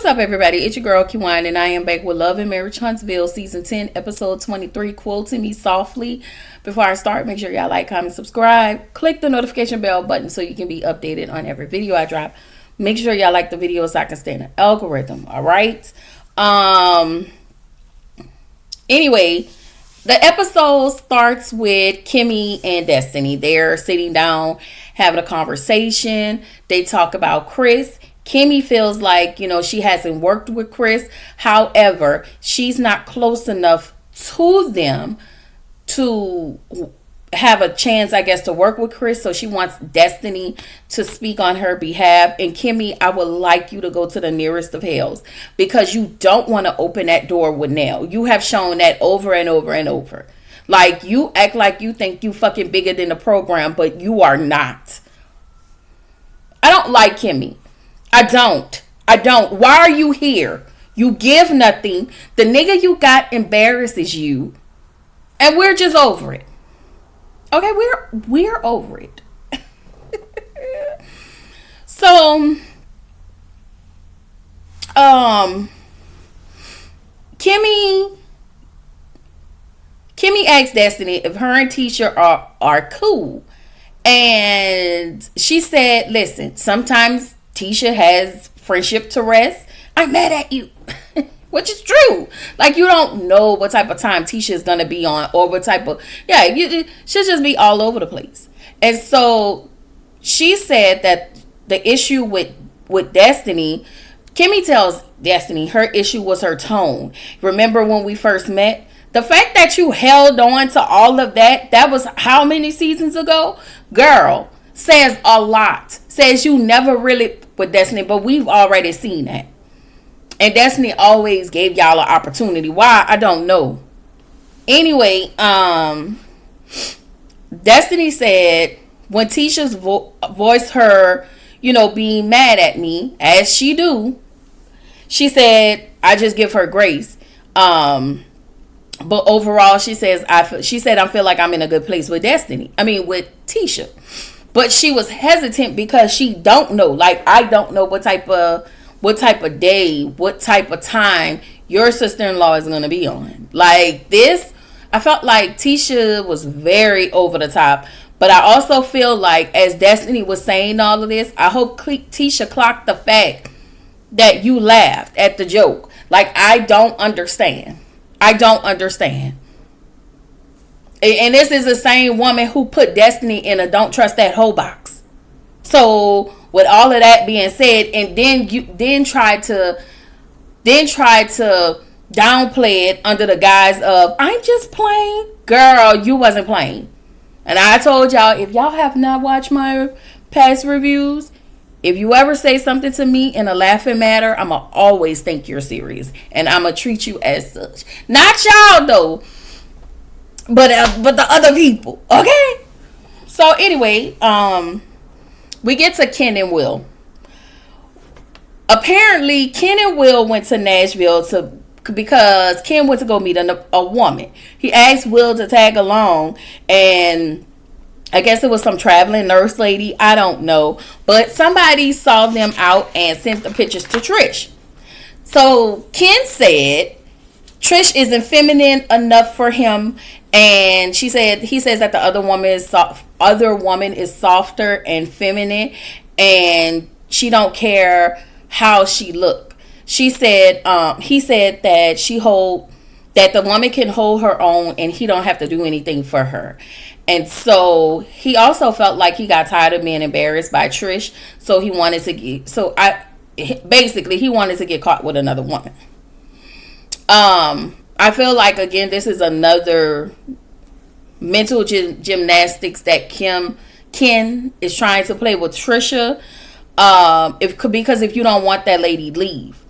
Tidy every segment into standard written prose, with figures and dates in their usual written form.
What's up, everybody? It's your girl, Kiwan, and I am back with Love and Marriage Huntsville, Season 10, Episode 23, Quilting Me Softly. Before I start, make sure y'all like, comment, subscribe. Click the notification bell button so you can be updated on every video I drop. Make sure y'all like the video so I can stay in the algorithm, all right? Anyway, the episode starts with Kimmy and Destiny. They're sitting down, having a conversation. They talk about Chris. Kimmy feels like, she hasn't worked with Chris. However, she's not close enough to them to have a chance, I guess, to work with Chris. So she wants Destiny to speak on her behalf. And Kimmy, I would like you to go to the nearest of hells because you don't want to open that door with Nell. You have shown that over and over and over. Like, you act like you think you fucking bigger than the program, but you are not. I don't like Kimmy. I don't. Why are you here? You give nothing. The nigga you got embarrasses you. And we're just over it. Okay, we're over it. So, Kimmy asked Destiny if her and Tisha are cool. And she said, listen, sometimes Tisha has friendship to rest. I'm mad at you. Which is true. Like, you don't know what type of time Tisha is going to be on or what type of... Yeah, she'll just be all over the place. And so she said that the issue with Destiny... Kimmy tells Destiny her issue was her tone. Remember when we first met? The fact that you held on to all of that was how many seasons ago? Girl, says a lot. Says you never really... with Destiny, but we've already seen that. And Destiny always gave y'all an opportunity. Why? I don't know. Anyway, Destiny said when Tisha's voiced her, being mad at me, as she do, she said, I just give her grace. But overall, she said, I feel like I'm in a good place with with Tisha. But she was hesitant because she don't know. Like, I don't know what type of day, what type of time your sister-in-law is going to be on. Like, this, I felt like Tisha was very over the top. But I also feel like, as Destiny was saying all of this, I hope Tisha clocked the fact that you laughed at the joke. Like, I don't understand. And this is the same woman who put Destiny in a don't trust that hoe box. So with all of that being said, and then you try to downplay it under the guise of I'm just playing. Girl, you wasn't playing. And I told y'all, if y'all have not watched my past reviews, if you ever say something to me in a laughing matter, I'ma always think you're serious. And I'ma treat you as such. Not y'all though. But the other people, okay? So anyway, we get to Ken and Will. Apparently, Ken and Will went to Nashville because Ken went to go meet a woman. He asked Will to tag along, and I guess it was some traveling nurse lady. I don't know, but somebody saw them out and sent the pictures to Trish. So Ken said Trish isn't feminine enough for him. And he says that the other woman is softer and feminine, and she don't care how she look. He said that that the woman can hold her own, and he don't have to do anything for her. And so he also felt like he got tired of being embarrassed by Trish, so he wanted to get caught with another woman. I feel like, again, this is another mental gymnastics that Ken is trying to play with Trisha. Because if you don't want that lady, leave.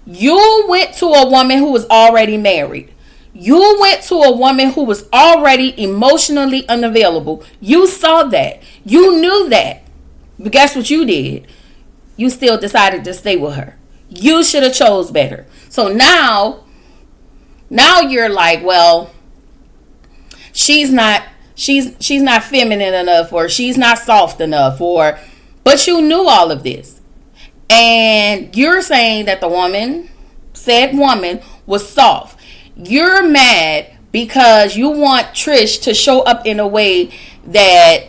You went to a woman who was already married. You went to a woman who was already emotionally unavailable. You saw that. You knew that. But guess what you did? You still decided to stay with her. You should have chose better. So now you're like, well, she's not feminine enough, or she's not soft enough, but you knew all of this. And you're saying that said woman, was soft. You're mad because you want Trish to show up in a way that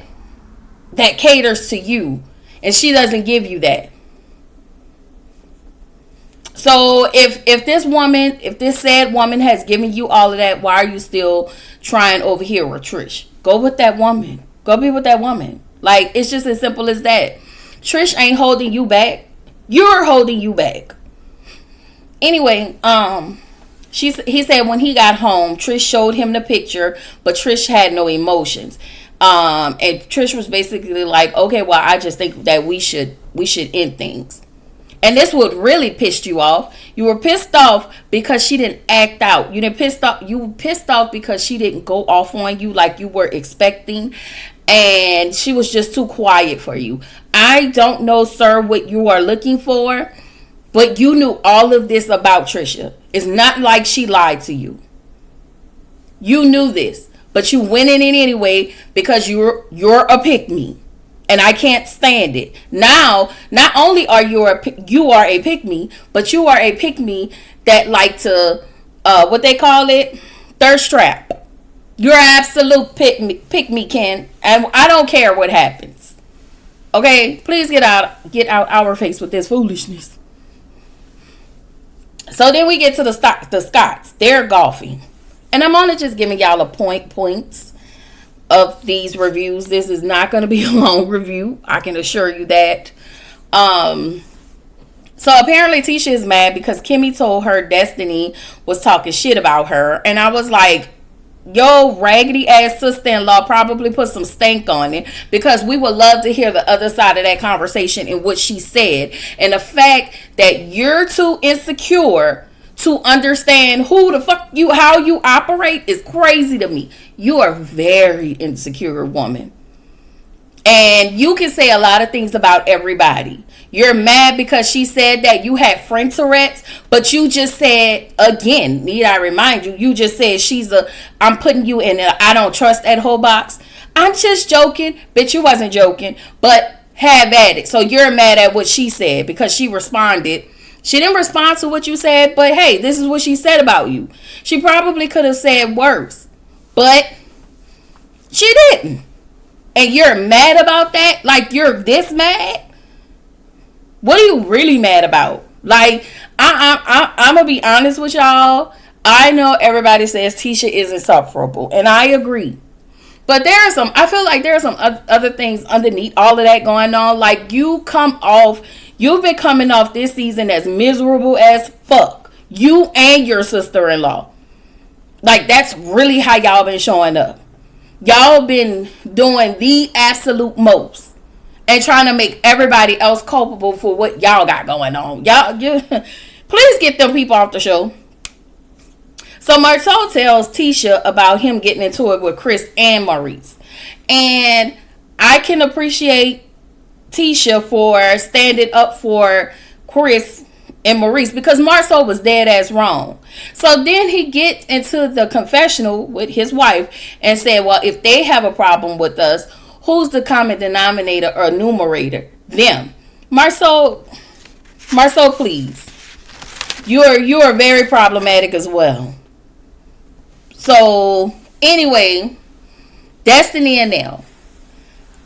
caters to you, and she doesn't give you that. So if this said woman has given you all of that, why are you still trying over here with Trish? Go with that woman. Go be with that woman. Like, it's just as simple as that. Trish ain't holding you back. You're holding you back. Anyway, he said when he got home, Trish showed him the picture, but Trish had no emotions. And Trish was basically like, okay, well, I just think that we should end things. And this would really pissed you off. You were pissed off because she didn't act out. You were pissed off because she didn't go off on you like you were expecting. And she was just too quiet for you. I don't know, sir, what you are looking for. But you knew all of this about Trisha. It's not like she lied to you. You knew this. But you went in it anyway because you're a pick-me. And I can't stand it. Now, not only are you a pick-me, but you are a pick-me that like to, what they call it? Thirst trap. You're an absolute pick-me, Ken. And I don't care what happens. Okay? Please get out our face with this foolishness. So then we get to the Scotts. They're golfing. And I'm only just giving y'all points of these reviews. This is not going to be a long review. I can assure you that. So apparently Tisha is mad because Kimmy told her Destiny was talking shit about her. And I was like, yo, raggedy ass sister-in-law probably put some stank on it, because we would love to hear the other side of that conversation and what she said. And the fact that you're too insecure to understand who the fuck how you operate is crazy to me. You are a very insecure woman. And you can say a lot of things about everybody. You're mad because she said that you had friend Tourette's, but you just said, again, need I remind you, you just said I'm putting you in a I don't trust that whole box. I'm just joking. Bitch, you wasn't joking, but have at it. So you're mad at what she said because she responded. She didn't respond to what you said, but hey, this is what she said about you. She probably could have said worse, but she didn't. And you're mad about that? Like, you're this mad? What are you really mad about? Like, I'm going to be honest with y'all. I know everybody says Tisha is insufferable, and I agree. But I feel like there are some other things underneath all of that going on. Like, you've been coming off this season as miserable as fuck. You and your sister-in-law. Like, that's really how y'all been showing up. Y'all been doing the absolute most and trying to make everybody else culpable for what y'all got going on. Please get them people off the show. So Marceau tells Tisha about him getting into it with Chris and Maurice. And I can appreciate Tisha for standing up for Chris and Maurice, because Marceau was dead ass wrong. So then he gets into the confessional with his wife and said, well, if they have a problem with us, who's the common denominator or numerator? Them. Marceau, please. You are very problematic as well. So anyway, Destiny and Nell.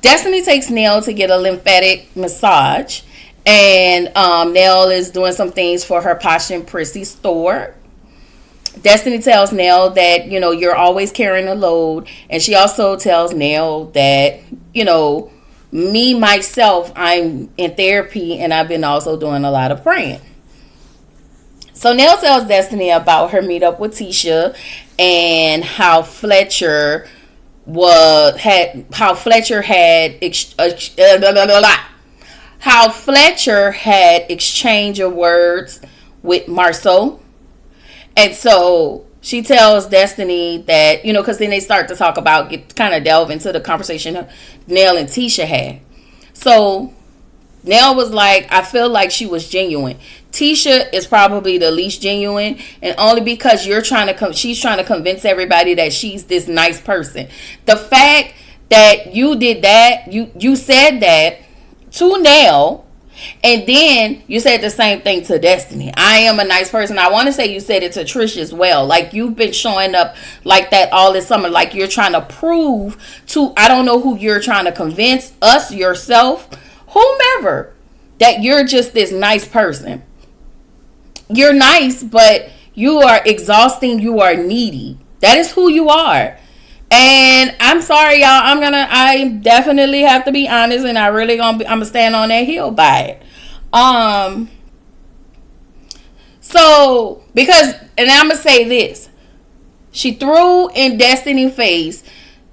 Destiny takes Nell to get a lymphatic massage. And Nell is doing some things for her Posh and Prissy store. Destiny tells Nell that, you're always carrying a load. And she also tells Nell that, me, myself, I'm in therapy and I've been also doing a lot of praying. So Nell tells Destiny about her meetup with Tisha and how Fletcher had exchange of words with Marceau. And so she tells Destiny that, because then they start to talk about, kind of delve into the conversation Nell and Tisha had. So Nell was like, I feel like she was genuine. Tisha is probably the least genuine, and only because she's trying to convince everybody that she's this nice person. The fact that you did that, you said that to Nell, And then you said the same thing to Destiny. I am a nice person. I want to say you said it to Trish as well. Like, you've been showing up like that all this summer. Like, you're trying to prove to, I don't know who you're trying to convince, us, yourself, whomever, that you're just this nice person. You're nice, but you are exhausting. You are needy. That is who you are. And I'm sorry, y'all. I definitely have to be honest, and I'm gonna stand on that hill by it. So, because, and I'm gonna say this, she threw in Destiny's face.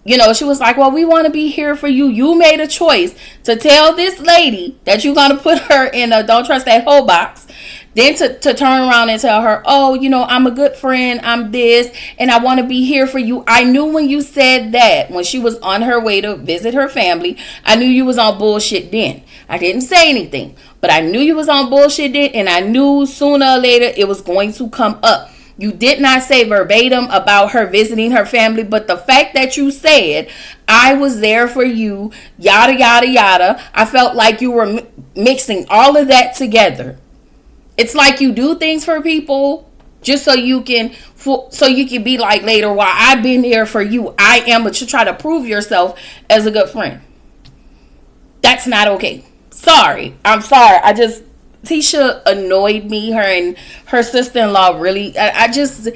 She was like, well, we want to be here for you. You made a choice to tell this lady that you're going to put her in a don't trust that hoe box. Then to turn around and tell her, oh, I'm a good friend. I'm this, and I want to be here for you. I knew when you said that, when she was on her way to visit her family, I knew you was on bullshit then. I didn't say anything, but I knew you was on bullshit then, and I knew sooner or later it was going to come up. You did not say verbatim about her visiting her family, but the fact that you said, I was there for you, yada, yada, yada, I felt like you were mixing all of that together. It's like you do things for people just so you can be like later, well, I've been there for you. I am, but you try to prove yourself as a good friend. That's not okay. Sorry. I'm sorry. Tisha annoyed me. Her and her sister-in-law really. I'm just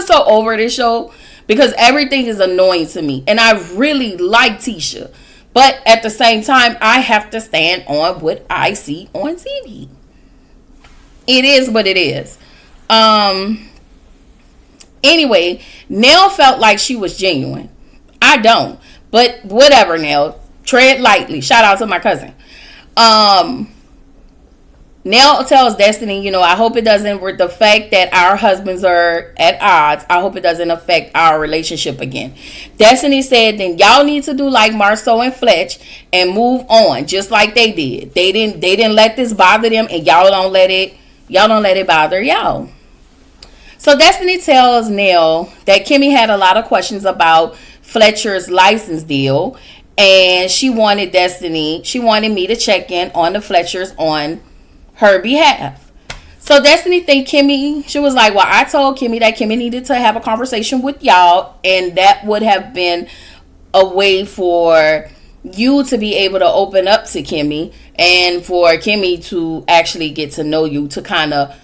so over this show because everything is annoying to me, and I really like Tisha, but at the same time, I have to stand on what I see on TV. It is what it is. Anyway, Nell felt like she was genuine. I don't, but whatever. Nell, tread lightly. Shout out to my cousin. Nell tells Destiny, I hope it doesn't, with the fact that our husbands are at odds, I hope it doesn't affect our relationship again. Destiny said, then y'all need to do like Marceau and Fletch and move on, just like they did. They didn't let this bother them, and y'all don't let it bother y'all. So Destiny tells Nell that Kimmy had a lot of questions about Fletcher's license deal, and she wanted me to check in on the Fletchers on her behalf. So Destiny think Kimmy, she was like, well, I told Kimmy that Kimmy needed to have a conversation with y'all, and that would have been a way for you to be able to open up to Kimmy and for Kimmy to actually get to know you, to kind of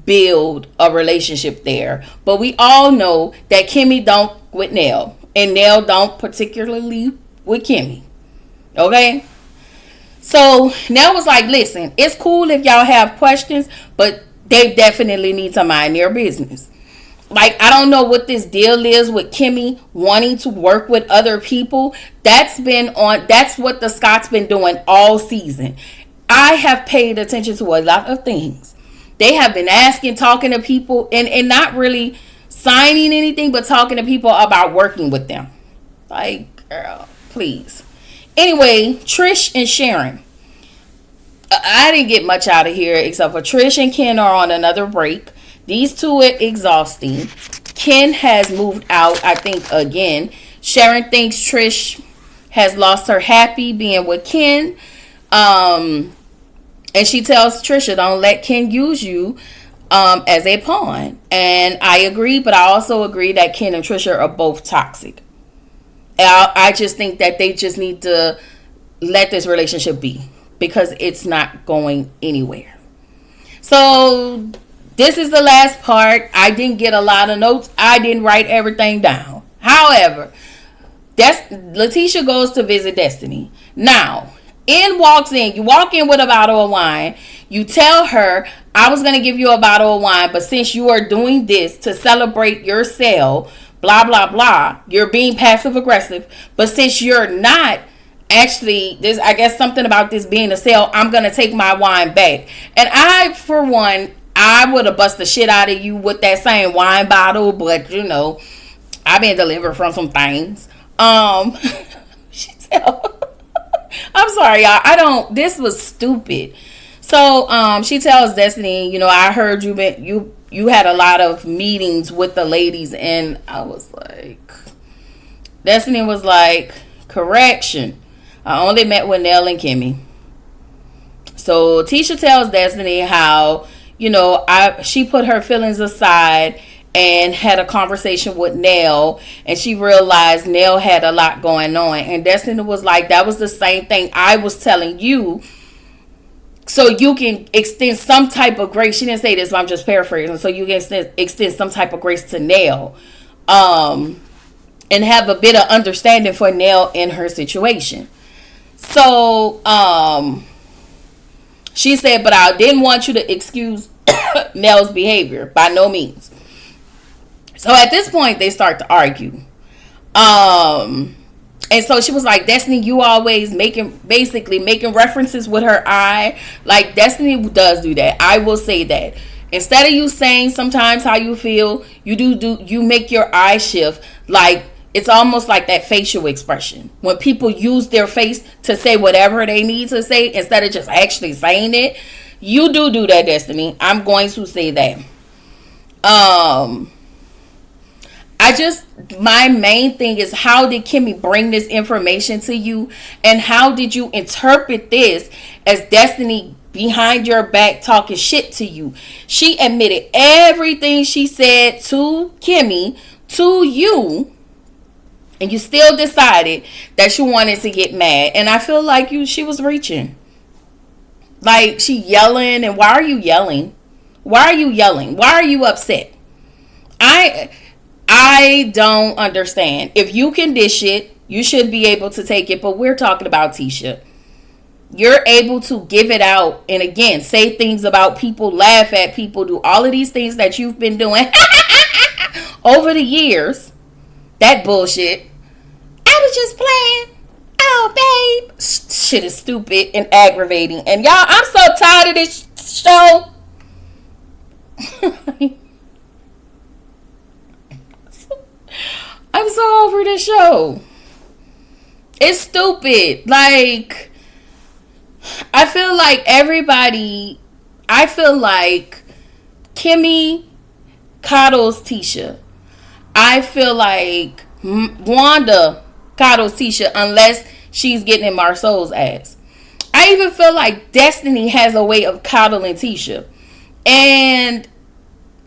build a relationship there. But we all know that Kimmy don't with Nell, and Nell don't particularly with Kimmy. Okay? So Nell was like, listen, it's cool if y'all have questions, but they definitely need to mind their business. Like, I don't know what this deal is with Kimmy wanting to work with other people. That's what the Scotts been doing all season. I have paid attention to a lot of things. They have been talking to people, and not really signing anything, but talking to people about working with them. Like, girl, please. Anyway, Trish and Sharon. I didn't get much out of here except for Trish and Ken are on another break. These two are exhausting. Ken has moved out, I think, again. Sharon thinks Trish has lost her happy being with Ken. And she tells Trisha, don't let Ken use you as a pawn. And I agree, but I also agree that Ken and Trisha are both toxic. I just think that they just need to let this relationship be, because it's not going anywhere. So this is the last part. I didn't get a lot of notes. I didn't write everything down. However, Letitia goes to visit Destiny. Now, you walk in with a bottle of wine. You tell her, I was going to give you a bottle of wine, but since you are doing this to celebrate your sale, blah, blah, blah, you're being passive aggressive. But since you're not actually, I guess something about this being a sale, I'm going to take my wine back. And I, for one, I would have bust the shit out of you with that same wine bottle. But, I've been delivered from some things. I'm sorry, y'all. This was stupid. So, she tells Destiny, I heard you had a lot of meetings with the ladies, and I was like, Destiny was like, correction. I only met with Nell and Kimmy. So Tisha tells Destiny how, she put her feelings aside and had a conversation with Nell, and she realized Nell had a lot going on. And Destiny was like, that was the same thing I was telling you, so you can extend some type of grace. She didn't say this, but I'm just paraphrasing. So you can extend some type of grace to Nell, and have a bit of understanding for Nell in her situation. So she said, but I didn't want you to excuse Nell's behavior, by no means. So at this point, they start to argue. And so she was like, Destiny, you always making references with her eye. Like, Destiny does do that. I will say that. Instead of you saying sometimes how you feel, you make your eye shift. Like, it's almost like that facial expression. When people use their face to say whatever they need to say, instead of just actually saying it, you do that, Destiny. I'm going to say that. My main thing is, how did Kimmy bring this information to you, and how did you interpret this as Destiny behind your back talking shit to you? She admitted everything she said to Kimmy to you, and you still decided that you wanted to get mad. And I feel like she was reaching. Like, she yelling, and why are you yelling? Why are you yelling? Why are you upset? I don't understand. If you can dish it, you should be able to take it. But we're talking about Tisha. You're able to give it out and, again, say things about people, laugh at people, do all of these things that you've been doing over the years. That bullshit. I was just playing. Oh, babe. Shit is stupid and aggravating. And y'all, I'm so tired of this show. I'm so over this show. It's stupid. Like, I feel like Kimmy coddles Tisha. I feel like Wanda coddles Tisha unless she's getting in Marceau's ass. I even feel like Destiny has a way of coddling Tisha. And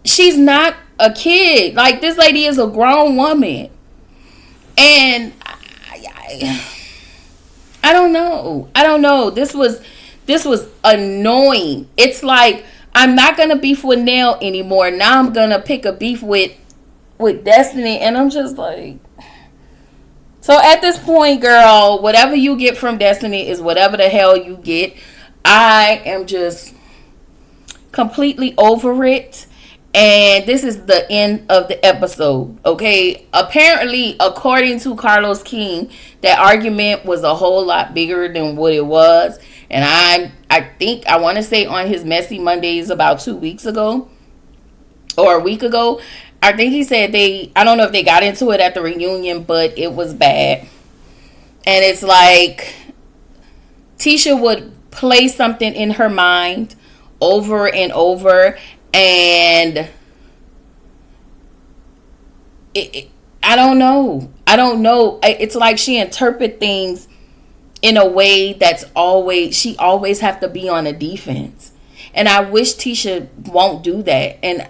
she's not a kid. Like, this lady is a grown woman. And I don't know. This was annoying. It's like, I'm not gonna beef with Nell anymore. Now I'm gonna pick a beef with Destiny, and I'm just like, so at this point, girl, whatever you get from Destiny is whatever the hell you get. I am just completely over it. And this is the end of the episode, okay? Apparently, according to Carlos King, that argument was a whole lot bigger than what it was. And I want to say on his Messy Mondays about 2 weeks ago, or a week ago, I think he said I don't know if they got into it at the reunion, but it was bad. And it's like, Tisha would play something in her mind over and over, and I don't know. It's like she interprets things in a way that's she always have to be on the defense. And I wish Tisha won't do that. And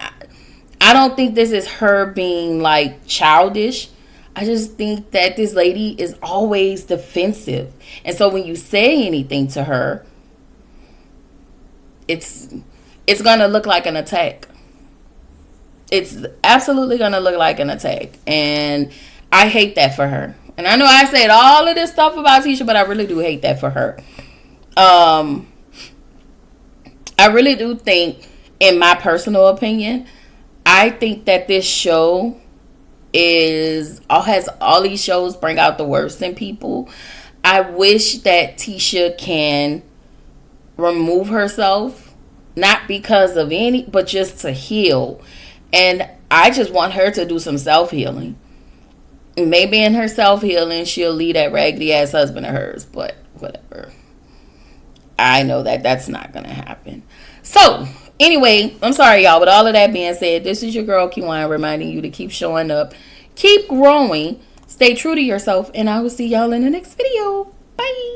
I don't think this is her being like childish. I just think that this lady is always defensive. And so when you say anything to her, it's going to look like an attack. It's absolutely going to look like an attack. And I hate that for her. And I know I said all of this stuff about Tisha, but I really do hate that for her. I really do think, in my personal opinion, I think that this show has all these shows bring out the worst in people. I wish that Tisha can remove herself, not because of but just to heal. And I just want her to do some self-healing. Maybe in her self-healing, she'll leave that raggedy ass husband of hers, but whatever. I know that that's not going to happen. So, anyway, I'm sorry, y'all. With all of that being said, this is your girl, Kiwana, reminding you to keep showing up, keep growing, stay true to yourself, and I will see y'all in the next video. Bye.